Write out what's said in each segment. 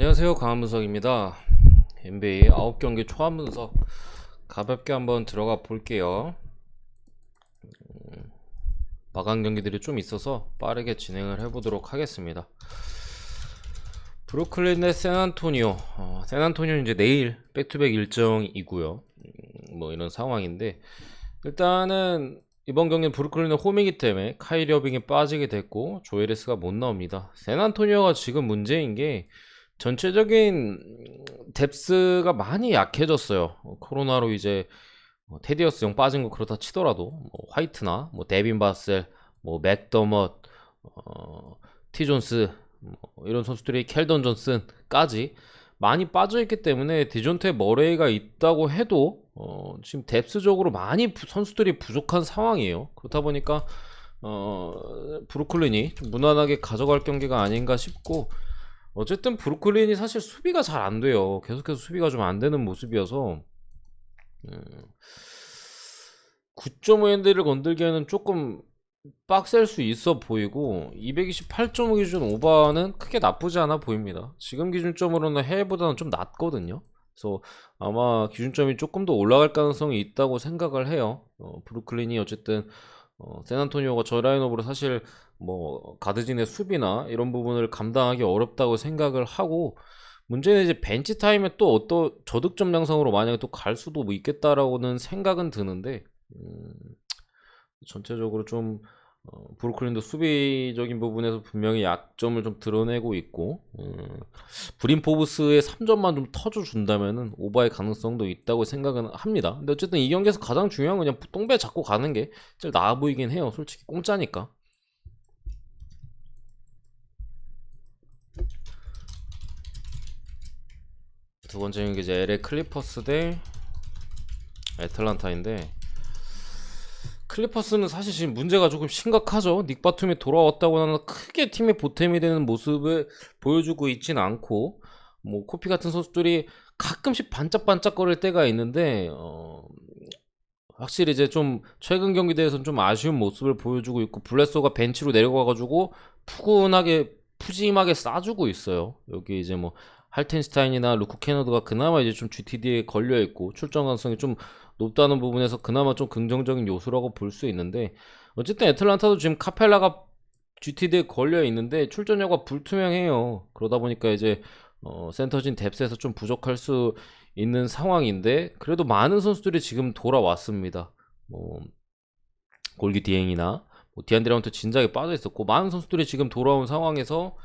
안녕하세요, 강한분석입니다. NBA 9경기 초안 분석 가볍게 한번 들어가 볼게요. 마감 경기들이 좀 있어서 빠르게 진행을 해보도록 하겠습니다. 브루클린 대 샌안토니오. 샌안토니오는 이제 내일 백투백 일정이고요. 뭐 이런 상황인데, 일단은 이번 경기는 브루클린의 홈이기 때문에 카이리 어빙이 빠지게 됐고 조에리스가 못 나옵니다. 샌안토니오가 지금 문제인 게 전체적인 뎁스가 많이 약해졌어요. 코로나로 이제 테디어스 형 빠진 거 그렇다 치더라도 화이트나 데빈 바셀, 맥더머, 티존스 이런 선수들이 켈던 존슨까지 많이 빠져있기 때문에 디존테 머레이가 있다고 해도 지금 뎁스적으로 많이 선수들이 부족한 상황이에요. 그렇다 보니까 브루클린이 좀 무난하게 가져갈 경기가 아닌가 싶고, 어쨌든 브루클린이 사실 수비가 잘 안 돼요. 계속해서 수비가 좀 안 되는 모습이어서 9.5 핸들을 건들기에는 조금 빡셀 수 있어 보이고, 228.5 기준 오버는 크게 나쁘지 않아 보입니다. 지금 기준점으로는 해외보다는 좀 낮거든요. 그래서 아마 기준점이 조금 더 올라갈 가능성이 있다고 생각을 해요. 브루클린이 어쨌든 샌안토니오가 저 라인업으로 사실 가드진의 수비나 이런 부분을 감당하기 어렵다고 생각을 하고, 문제는 이제 벤치 타임에 또 어떤 저득점 양상으로 만약에 또 갈 수도 있겠다라고는 생각은 드는데, 전체적으로 좀 브루클린도 수비적인 부분에서 분명히 약점을 좀 드러내고 있고, 브린 포브스의 3점만 좀 터져준다면은 오버의 가능성도 있다고 생각은 합니다. 근데 어쨌든 이 경기에서 가장 중요한 건 그냥 똥배 잡고 가는 게 제일 나아 보이긴 해요. 솔직히 공짜니까. 두 번째 경기 이제 LA 클리퍼스 대 애틀란타인데, 클리퍼스는 사실 지금 문제가 조금 심각하죠. 닉 바툼이 돌아왔다고 하는 크게 팀의 보탬이 되는 모습을 보여주고 있진 않고, 코피 같은 선수들이 가끔씩 반짝반짝거릴 때가 있는데, 확실히 이제 좀 최근 경기 대해서는 좀 아쉬운 모습을 보여주고 있고, 블레소가 벤치로 내려가가지고 푸짐하게 싸주고 있어요. 여기 이제 할텐스타인이나 루크 캐너드가 그나마 이제 좀 GTD에 걸려 있고 출전 가능성이 좀 높다는 부분에서 그나마 좀 긍정적인 요소라고 볼 수 있는데, 어쨌든 애틀란타도 지금 카펠라가 GTD에 걸려 있는데 출전 여부가 불투명해요. 그러다 보니까 이제 센터진 뎁스에서 좀 부족할 수 있는 상황인데, 그래도 많은 선수들이 지금 돌아왔습니다. 골기 디행이나 디안드레 헌트 진작에 빠져 있었고, 많은 선수들이 지금 돌아온 상황에서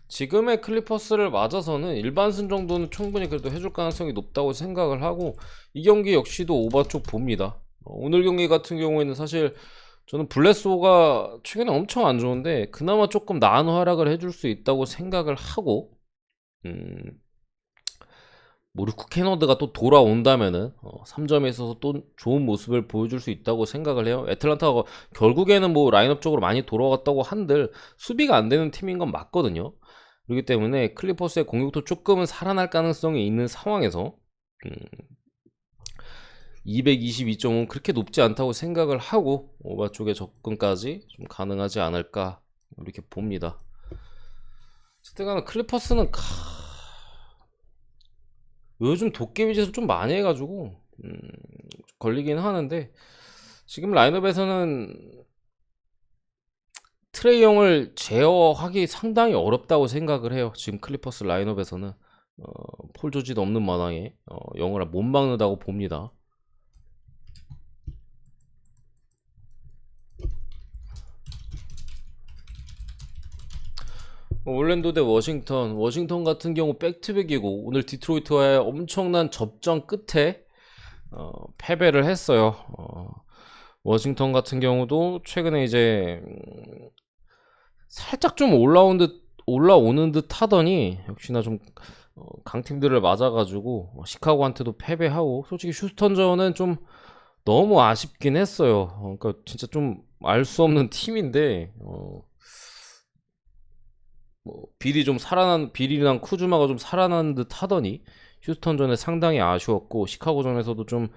지금의 클리퍼스를 맞아서는 일반승 정도는 충분히 그래도 해줄 가능성이 높다고 생각을 하고, 이 경기 역시도 오버 쪽 봅니다. 오늘 경기 같은 경우에는 사실 저는 블레소가 최근에 엄청 안 좋은데 그나마 조금 나은 활약을 해줄 수 있다고 생각을 하고, 루크 캐너드가 또 돌아온다면은 3점에 있어서 또 좋은 모습을 보여줄 수 있다고 생각을 해요. 애틀란타가 결국에는 라인업적으로 많이 돌아갔다고 한들 수비가 안 되는 팀인 건 맞거든요. 그렇기 때문에 클리퍼스의 공격도 조금은 살아날 가능성이 있는 상황에서 222.5는 그렇게 높지 않다고 생각을 하고 오버 쪽의 접근까지 좀 가능하지 않을까 이렇게 봅니다. 어쨌든 클리퍼스는 요즘 도깨비 짓을 좀 많이 해가지고 걸리긴 하는데, 지금 라인업에서는 트레이 형을 제어하기 상당히 어렵다고 생각을 해요. 지금 클리퍼스 라인업에서는 폴 조지도 없는 마당에 영어를 못 막는다고 봅니다. 올랜도 대 워싱턴 같은 경우 백투백이고, 오늘 디트로이트와의 엄청난 접전 끝에 패배를 했어요. 워싱턴 같은 경우도 최근에 이제 살짝 좀 올라오는 듯 하더니 역시나 좀 강팀들을 맞아가지고 시카고한테도 패배하고, 솔직히 휴스턴전은 좀 너무 아쉽긴 했어요. 그러니까 진짜 좀 알 수 없는 팀인데 비리랑 쿠즈마가 좀 살아난 듯 하더니 휴스턴전에 상당히 아쉬웠고, 시카고전에서도 좀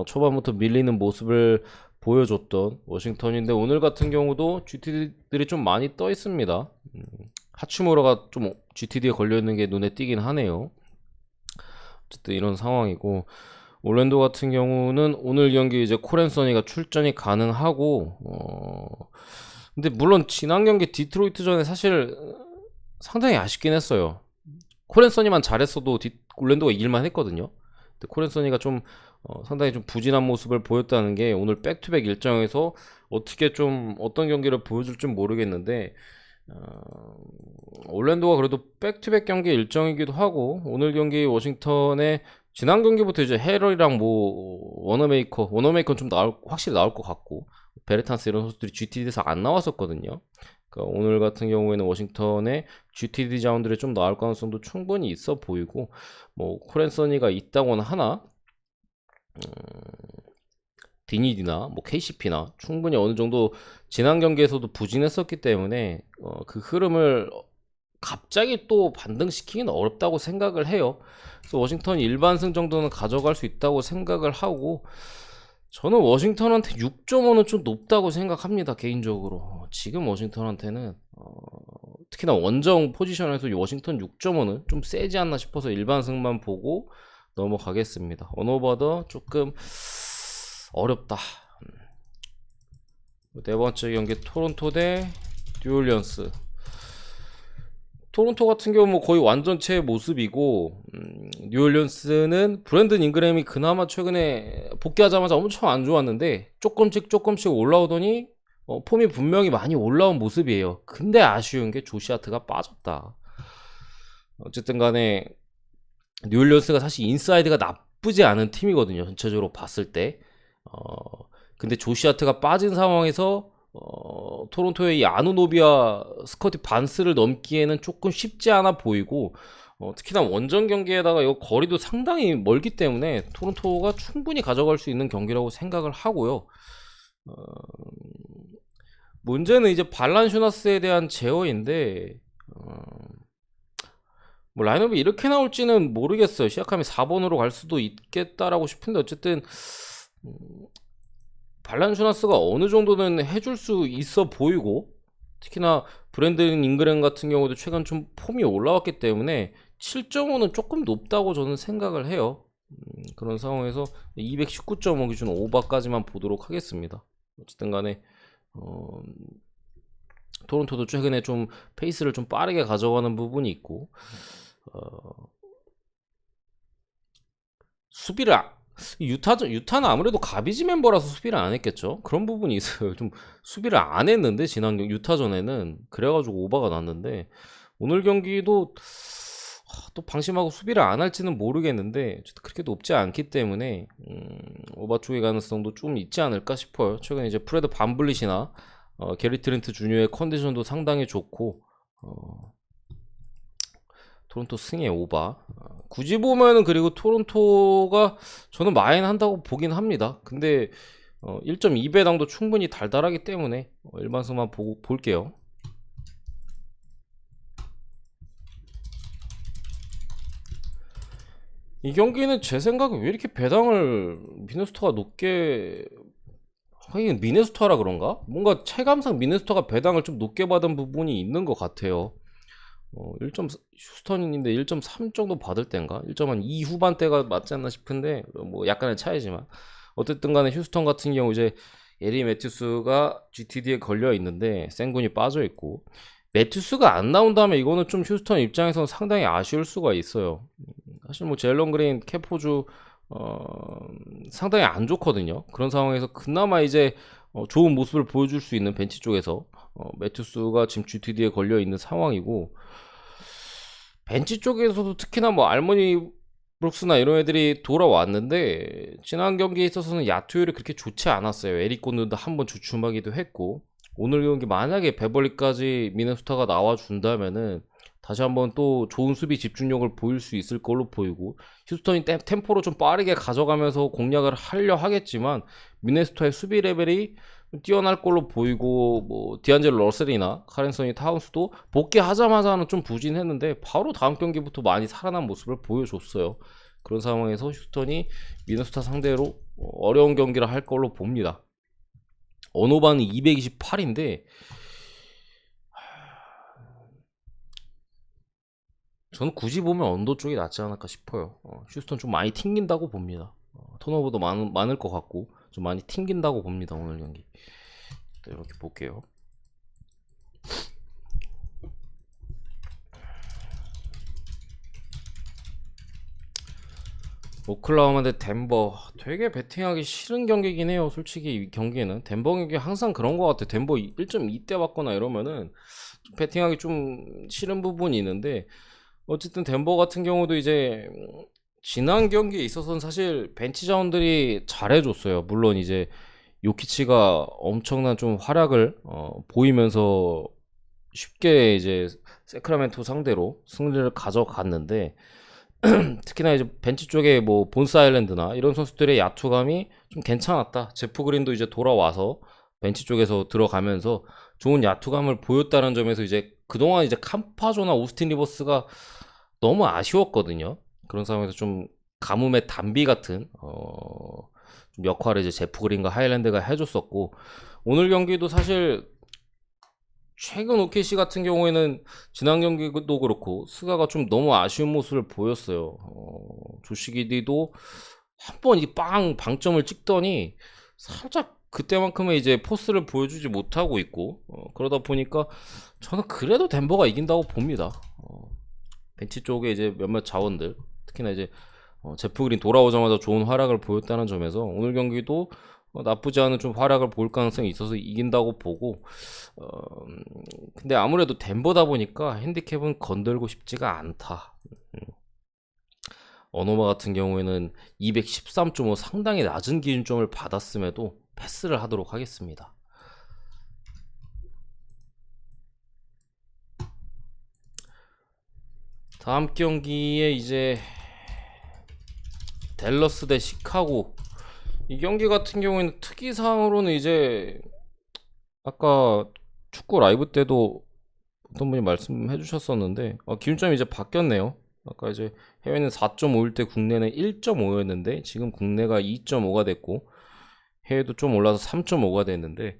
초반부터 밀리는 모습을 보여줬던 워싱턴인데, 오늘 같은 경우도 GT들이 좀 많이 떠 있습니다. 하치무라가 좀 GTD에 걸려있는 게 눈에 띄긴 하네요. 어쨌든 이런 상황이고, 올랜도 같은 경우는 오늘 경기 이제 콜앤서니가 출전이 가능하고, 근데 물론 지난 경기 디트로이트전에 사실 상당히 아쉽긴 했어요. 콜앤서니만 잘했어도 올랜도가 이길만 했거든요. 근데 콜앤서니가 좀 상당히 좀 부진한 모습을 보였다는 게 오늘 백투백 일정에서 어떻게 좀 어떤 경기를 보여줄지 모르겠는데, 올랜도가 그래도 백투백 경기 일정이기도 하고, 오늘 경기 워싱턴에 지난 경기부터 이제 헤럴이랑 뭐 워너메이커는 좀 확실히 나올 것 같고, 베르탄스 이런 선수들이 GTD에서 안 나왔었거든요. 그러니까 오늘 같은 경우에는 워싱턴에 GTD 자원들이 좀 나올 가능성도 충분히 있어 보이고, 뭐 콜앤서니가 있다고는 하나 디니디나 뭐 KCP나 충분히 어느 정도 지난 경기에서도 부진했었기 때문에 그 흐름을 갑자기 또 반등시키기는 어렵다고 생각을 해요. 그래서 워싱턴이 일반승 정도는 가져갈 수 있다고 생각을 하고, 저는 워싱턴한테 6.5는 좀 높다고 생각합니다, 개인적으로. 지금 워싱턴한테는 특히나 원정 포지션에서 워싱턴 6.5는 좀 세지 않나 싶어서 일반승만 보고 넘어가겠습니다. 언어바더 조금 어렵다. 네 번째 경기 토론토 대 뉴올리언스. 토론토 같은 경우 뭐 거의 완전체 모습이고, 뉴올리언스는 브랜든 잉그램이 그나마 최근에 복귀하자마자 엄청 안 좋았는데 조금씩 올라오더니 폼이 분명히 많이 올라온 모습이에요. 근데 아쉬운 게 조시 하트가 빠졌다. 어쨌든 간에 뉴올리언스가 사실 인사이드가 나쁘지 않은 팀이거든요, 전체적으로 봤을 때. 근데 조시 하트가 빠진 상황에서 토론토의 이 아누노비와 스커티 반스를 넘기에는 조금 쉽지 않아 보이고, 특히나 원정 경기에다가 이 거리도 상당히 멀기 때문에 토론토가 충분히 가져갈 수 있는 경기라고 생각을 하고요. 문제는 이제 발란슈나스에 대한 제어인데, 뭐 라인업이 이렇게 나올지는 모르겠어요. 시작하면 4번으로 갈 수도 있겠다라고 싶은데, 어쨌든 발란슈나스가 어느 정도는 해줄 수 있어 보이고, 특히나 브랜든 잉그램 같은 경우도 최근 좀 폼이 올라왔기 때문에 7.5는 조금 높다고 저는 생각을 해요. 그런 상황에서 219.5 기준 오버까지만 보도록 하겠습니다. 어쨌든 간에 토론토도 최근에 좀 페이스를 좀 빠르게 가져가는 부분이 있고, 수비를 유타는 아무래도 가비지 멤버라서 수비를 안 했겠죠. 그런 부분이 있어요. 좀 수비를 안 했는데 지난 유타전에는 그래가지고 오버가 났는데, 오늘 경기도 또 방심하고 수비를 안 할지는 모르겠는데 그렇게 높지 않기 때문에 오버 쪽의 가능성도 좀 있지 않을까 싶어요. 최근에 이제 프레드 반블릿이나 게리 트렌트 주니어의 컨디션도 상당히 좋고, 토론토 승의 오바. 굳이 보면은 그리고 토론토가 저는 마인 한다고 보긴 합니다. 근데 1.2배당도 충분히 달달하기 때문에 일반승만 보고 볼게요. 이 경기는 제 생각에 왜 이렇게 배당을 미네소타가 높게, 하긴 미네소타라 그런가? 뭔가 체감상 미네소타가 배당을 좀 높게 받은 부분이 있는 것 같아요. 1.휴스턴인데 1.3 정도 받을 때인가? 1.2 후반대가 맞지 않나 싶은데 뭐 약간의 차이지만, 어쨌든 간에 휴스턴 같은 경우 이제 에리 매튜스가 GTD에 걸려 있는데 생군이 빠져 있고, 매튜스가 안 나온다면 이거는 좀 휴스턴 입장에서는 상당히 아쉬울 수가 있어요. 사실 뭐 제일런 그린, 캐포주 상당히 안 좋거든요. 그런 상황에서 그나마 이제 좋은 모습을 보여줄 수 있는 벤치 쪽에서 매튜스가 지금 GTD에 걸려 있는 상황이고, 벤치 쪽에서도 특히나 뭐 알머니 브룩스나 이런 애들이 돌아왔는데 지난 경기에 있어서는 야투율이 그렇게 좋지 않았어요. 에릭 곤든도 한번 주춤하기도 했고, 오늘 경기 만약에 베벌리까지 미네소타가 나와준다면은 다시 한번 또 좋은 수비 집중력을 보일 수 있을 걸로 보이고, 휴스턴이 템포로 좀 빠르게 가져가면서 공략을 하려 하겠지만 미네소타의 수비 레벨이 뛰어날 걸로 보이고, 뭐 디안젤로 러셀이나 카렌서니 타운스도 복귀하자마자는 좀 부진했는데 바로 다음 경기부터 많이 살아난 모습을 보여줬어요. 그런 상황에서 휴스턴이 미네소타 상대로 어려운 경기를 할 걸로 봅니다. 언어반은 228인데 저는 굳이 보면 언더 쪽이 낫지 않을까 싶어요. 휴스턴 좀 많이 튕긴다고 봅니다. 턴오버도 많을 것 같고 좀 많이 튕긴다고 봅니다. 오늘 경기. 이렇게 볼게요. 오클라호마 대 덴버. 되게 배팅하기 싫은 경기긴 해요. 솔직히 이 경기는 덴버 경기 항상 그런 것 같아. 덴버 1.2대 받거나 이러면은 좀 배팅하기 좀 싫은 부분이 있는데, 어쨌든 덴버 같은 경우도 이제 지난 경기에 있어서는 사실 벤치 자원들이 잘해줬어요. 물론 이제 요키치가 엄청난 좀 활약을 보이면서 쉽게 이제 세크라멘토 상대로 승리를 가져갔는데, 특히나 이제 벤치 쪽에 뭐 본스 아일랜드나 이런 선수들의 야투감이 좀 괜찮았다. 제프 그린도 이제 돌아와서 벤치 쪽에서 들어가면서 좋은 야투감을 보였다는 점에서 이제 그동안 이제 캄파조나 오스틴 리버스가 너무 아쉬웠거든요. 그런 상황에서 좀 가뭄의 단비 같은 좀 역할을 이제 제프 그린과 하일랜드가 해줬었고, 오늘 경기도 사실 최근 OKC 같은 경우에는 지난 경기도 그렇고 스가가 좀 너무 아쉬운 모습을 보였어요. 조시 기디도 한 번 이 방점을 찍더니 살짝 그때만큼의 이제 포스를 보여주지 못하고 있고, 그러다 보니까 저는 그래도 덴버가 이긴다고 봅니다. 벤치 쪽에 이제 몇몇 자원들, 특히나 이제 제프 그린 돌아오자마자 좋은 활약을 보였다는 점에서 오늘 경기도 나쁘지 않은 좀 활약을 볼 가능성이 있어서 이긴다고 보고, 근데 아무래도 덴버다 보니까 핸디캡은 건들고 싶지가 않다. 어노마 같은 경우에는 213.5 상당히 낮은 기준점을 받았음에도 패스를 하도록 하겠습니다. 다음 경기에 이제 댈러스 대 시카고. 이 경기 같은 경우에는 특이사항으로는 이제 아까 축구 라이브 때도 어떤 분이 말씀해 주셨었는데, 기준점이 이제 바뀌었네요. 아까 이제 해외는 4.5일 때 국내는 1.5였는데 지금 국내가 2.5가 됐고 해외도 좀 올라서 3.5가 됐는데,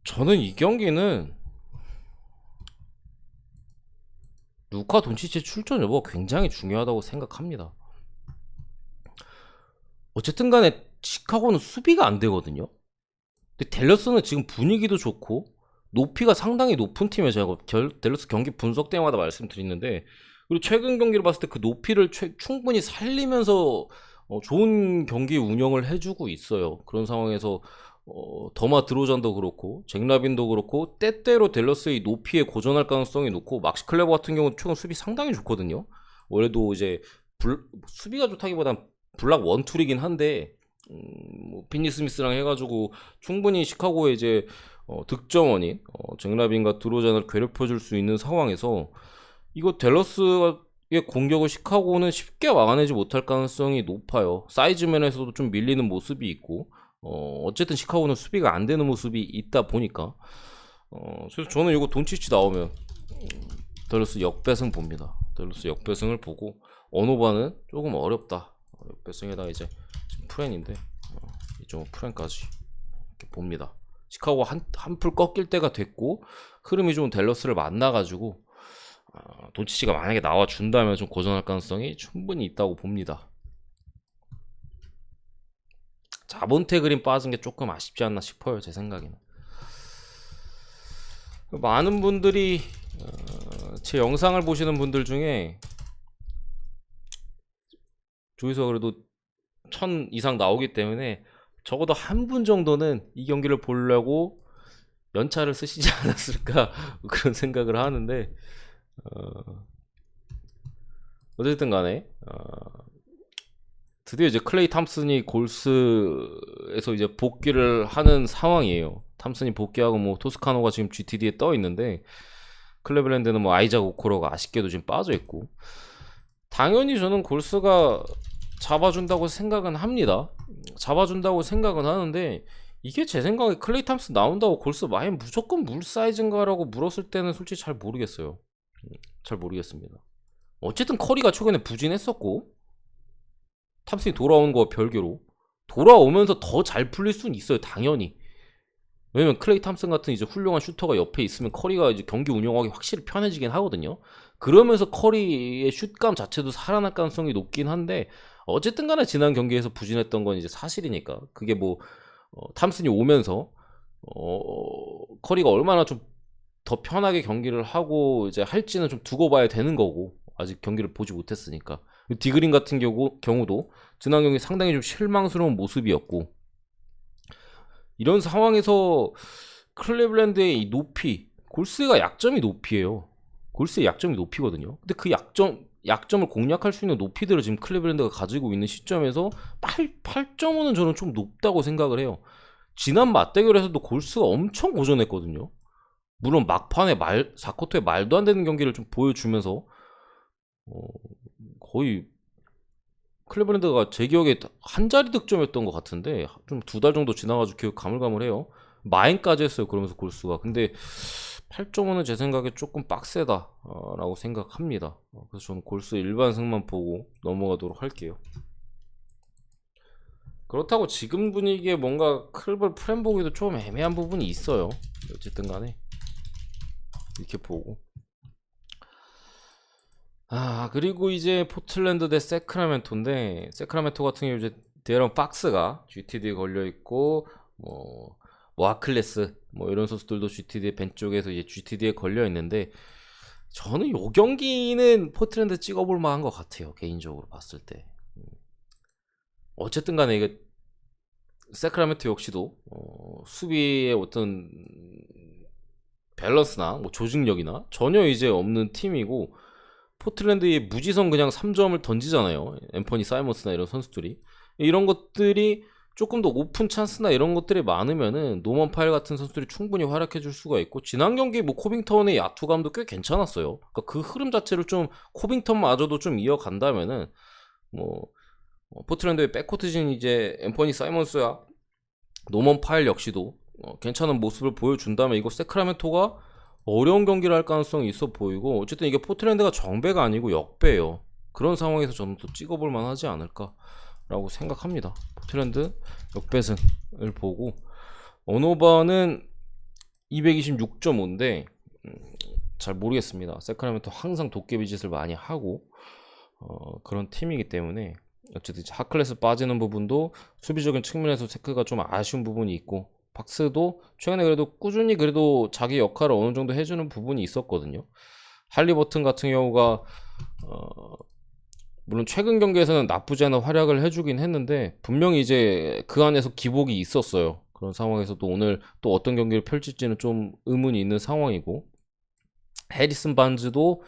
저는 이 경기는 루카 돈치치의 출전 여부가 굉장히 중요하다고 생각합니다. 어쨌든 간에 시카고는 수비가 안 되거든요. 근데 댈러스는 지금 분위기도 좋고 높이가 상당히 높은 팀이에요. 제가 댈러스 경기 분석 때마다 말씀드리는데, 그리고 최근 경기를 봤을 때 그 높이를 충분히 살리면서 좋은 경기 운영을 해주고 있어요. 그런 상황에서 더마 드로잔도 그렇고 잭 라빈도 그렇고 때때로 댈러스의 높이에 고전할 가능성이 높고, 막시 클레버 같은 경우는 최근 수비 상당히 좋거든요. 원래도 이제 수비가 좋다기보단 블락 원툴이긴 한데, 뭐 핀니 스미스랑 해가지고 충분히 시카고의 이제 득점원인 잭 라빈과 드로잔을 괴롭혀줄 수 있는 상황에서 이거 댈러스의 공격을 시카고는 쉽게 막아내지 못할 가능성이 높아요. 사이즈 면에서도 좀 밀리는 모습이 있고, 어쨌든 시카고는 수비가 안 되는 모습이 있다 보니까, 그래서 저는 이거 돈치치 나오면 댈러스 역배승 봅니다. 댈러스 역배승을 보고 어노바는 조금 어렵다. 역배승에다 이제 지금 프렌인데 2.5 프렌까지 이렇게 봅니다. 시카고 한풀 꺾일 때가 됐고 흐름이 좋은 댈러스를 만나가지고 돈치치가 만약에 나와준다면 좀 고전할 가능성이 충분히 있다고 봅니다. 자본테 그린 빠진 게 조금 아쉽지 않나 싶어요. 제 생각에는. 많은 분들이 제 영상을 보시는 분들 중에 조회수가 그래도 1000 이상 나오기 때문에 적어도 한 분 정도는 이 경기를 보려고 연차를 쓰시지 않았을까 그런 생각을 하는데, 어쨌든 간에 드디어 이제 클레이 탐슨이 골스에서 이제 복귀를 하는 상황이에요. 탐슨이 복귀하고 뭐 토스카노가 지금 GTD에 떠 있는데, 클레블랜드는 뭐 아이작 오코로가 아쉽게도 지금 빠져 있고, 당연히 저는 골스가 잡아준다고 생각은 합니다. 잡아준다고 생각은 하는데, 이게 제 생각에 클레이 탐슨 나온다고 골스 많이 무조건 물 사이즈인가라고 물었을 때는 솔직히 잘 모르겠어요. 잘 모르겠습니다. 어쨌든 커리가 최근에 부진했었고 탐슨이 돌아온 거와 별개로 돌아오면서 더 잘 풀릴 수는 있어요. 당연히. 왜냐면 클레이 탐슨 같은 이제 훌륭한 슈터가 옆에 있으면 커리가 이제 경기 운영하기 확실히 편해지긴 하거든요. 그러면서 커리의 슛감 자체도 살아날 가능성이 높긴 한데 어쨌든 간에 지난 경기에서 부진했던 건 이제 사실이니까 그게 뭐 탐슨이 오면서 커리가 얼마나 좀 더 편하게 경기를 하고 이제 할지는 좀 두고 봐야 되는 거고 아직 경기를 보지 못했으니까. 디그린 같은 경우도 지난 경기 상당히 좀 실망스러운 모습이었고 이런 상황에서 클리블랜드의 이 높이 골스가 약점이 높이에요. 골스의 약점이 높이거든요. 근데 그 약점을 공략할 수 있는 높이들을 지금 클리블랜드가 가지고 있는 시점에서 8.5는 저는 좀 높다고 생각을 해요. 지난 맞대결에서도 골스가 엄청 고전했거든요. 물론 막판에 4쿼터에 말도 안 되는 경기를 좀 보여주면서 거의 클리블랜드가 제 기억에 한 자리 득점이었던 것 같은데 좀 2달 정도 지나가지고 기억 가물가물해요. 마인까지 했어요. 그러면서 골스가. 근데 8.5는 제 생각에 조금 빡세다 라고 생각합니다. 그래서 저는 골스 일반승만 보고 넘어가도록 할게요. 그렇다고 지금 분위기에 뭔가 클벌 프렘 보기도 좀 애매한 부분이 있어요. 어쨌든 간에 이렇게 보고 그리고 이제 포틀랜드 대 세크라멘토인데 세크라멘토 같은 경우 이제 데런 박스가 GTD에 걸려있고 뭐 와클레스 뭐 이런 선수들도 GTD 벤 쪽에서 이제 GTD에 걸려있는데 저는 요 경기는 포틀랜드 찍어볼 만한 것 같아요. 개인적으로 봤을 때. 어쨌든 간에 이게 세크라멘토 역시도 수비의 어떤 밸런스나 뭐 조직력이나 전혀 이제 없는 팀이고 포틀랜드의 무지성 그냥 3점을 던지잖아요. 앰퍼니 사이먼스나 이런 선수들이. 이런 것들이 조금 더 오픈 찬스나 이런 것들이 많으면은 노먼 파일 같은 선수들이 충분히 활약해 줄 수가 있고 지난 경기 뭐 코빙턴의 야투감도 꽤 괜찮았어요. 그러니까 그 흐름 자체를 좀 코빙턴마저도 좀 이어간다면은 뭐 포틀랜드의 백코트진 이제 앰퍼니 사이먼스야 노먼 파일 역시도 괜찮은 모습을 보여준다면 이거 세크라멘토가 어려운 경기를 할 가능성이 있어 보이고 어쨌든 이게 포틀랜드가 정배가 아니고 역배예요. 그런 상황에서 저는 또 찍어볼 만하지 않을까라고 생각합니다. 포틀랜드 역배승을 보고 언오버는 226.5인데 잘 모르겠습니다. 세크라멘토 항상 도깨비 짓을 많이 하고 그런 팀이기 때문에 어쨌든 하클레스 빠지는 부분도 수비적인 측면에서 세크가 좀 아쉬운 부분이 있고 박스도 최근에 그래도 꾸준히 그래도 자기 역할을 어느 정도 해주는 부분이 있었거든요. 할리버튼 같은 경우가 물론 최근 경기에서는 나쁘지 않은 활약을 해주긴 했는데 분명히 이제 그 안에서 기복이 있었어요. 그런 상황에서도 오늘 또 어떤 경기를 펼칠지는 좀 의문이 있는 상황이고 해리슨 반즈도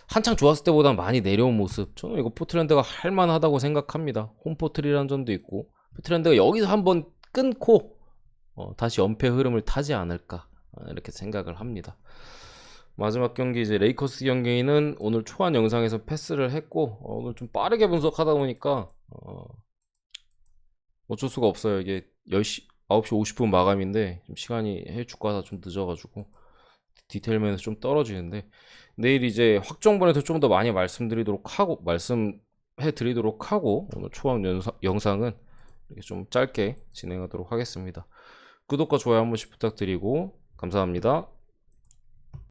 한창 좋았을 때보다 많이 내려온 모습 저는 이거 포틀랜드가 할만하다고 생각합니다. 홈포틀이라는 점도 있고 포틀랜드가 여기서 한번 끊고 다시 연패 흐름을 타지 않을까 이렇게 생각을 합니다. 마지막 경기 이제 레이커스 경기는 오늘 초안 영상에서 패스를 했고 오늘 좀 빠르게 분석하다 보니까 어쩔 수가 없어요. 이게 9시 50분 마감인데 좀 시간이 해축과다 좀 늦어가지고 디테일 면에서 좀 떨어지는데 내일 이제 확정본에서 좀 더 많이 말씀해드리도록 하고 오늘 초안 영상은 이렇게 좀 짧게 진행하도록 하겠습니다. 구독과 좋아요 한 번씩 부탁드리고 감사합니다.